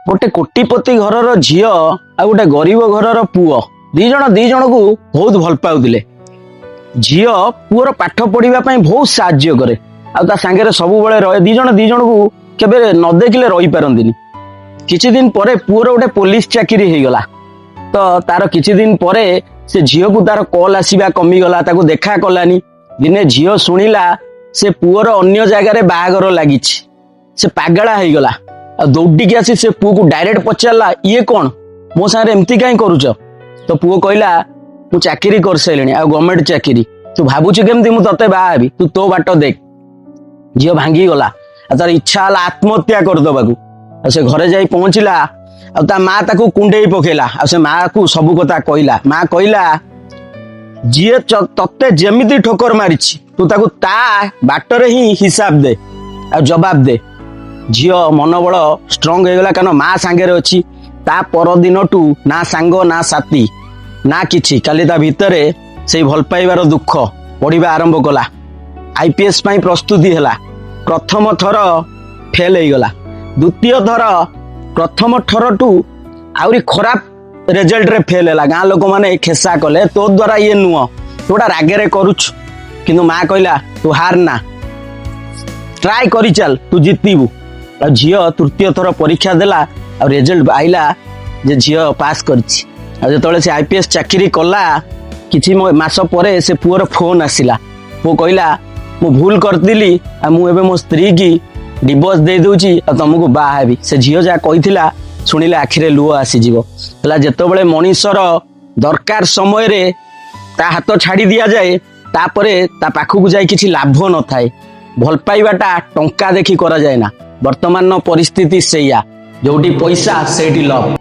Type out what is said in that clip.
गोटे कोटिपति घर झी आ गोटे गरीब घर पुओ दी जन को बहुत भल पाउले। झी पुअर पाठ पढ़ा बहुत साहाय्य करे आ सांगे सब रहे दी जन को केबे न देखिले रही पारंतिनी। किछि दिन परे पुअर गोटे पुलिस चाकरी हो गला तो तार किछि दिन परे से झील को तार कॉल आसवा कमिगला ताको देखा कलानी। दिने झील शुणिला से पुअर अन्य जगार बाहागर लगी से पागला हो गला दौड़िकी आसी से पुओ को डायरेक्ट पचारा ये कौन मो सारे एमती कहीं करुच तो पुओ कहला मु चाकरी कर सारे आ गवर्नमेंट चाकरी तू भावुच केमती मु तते बाहाबी तू तो बाट देख। झील भांगी गला तार इच्छा है आत्महत्या करदे से घरे जाई पहुंचला आ माँ ताकू कुंडे पकेला आ से माँ को सब कथा कहला। माँ कहला जी तते जेमिति ठोकर मारी तू ताकू ता बाटर ही हिसाब दे आ जवाब दे। झील मनोबल स्ट्रंग हो गला कारण माँ सांगे अच्छी ता परदिन टू ना सांग ना साथी ना किछि काली ता भितरे से भल पाइबार दुख पढ़ा आरंभ कला। आईपीएस पाई प्रस्तुति हैला प्रथम थर फेल हो गला द्वितीय थर प्रथम थर टू आउरी खराब रिजल्ट रे फेल हैला। गाँ लोक माने खेसा कले तो द्वारा ये नुह तोड़ा रागे करुच किंतु माँ कहला तू हार ना ट्राई करी चल तू जीतबू। झील तृतीय थर परीक्षा देला और रिजल्ट आइला जे झील पास करछि। जो से आईपीएस चाकरी कला किछि मास परे से पुअर फोन आसिला पु कहला मु भूल करदिली आ मु एबे मो स्त्री की डिवोर्स दे दूची आ तुमको बाहाबी। से झील जा कहिथिला सुनिले आखिरे लुह आसी जीवो हला जेतबेले मनीषर दरकार समय रे ता हाथ छाड़ी दिया जाए तापरे ता पाखकु जाई किछि लाभ न थाए। भल पाइबाटा टंका देखि करा जाए ना। वर्तमान परिस्थिति सेया जोटी पैसा सेठी लव।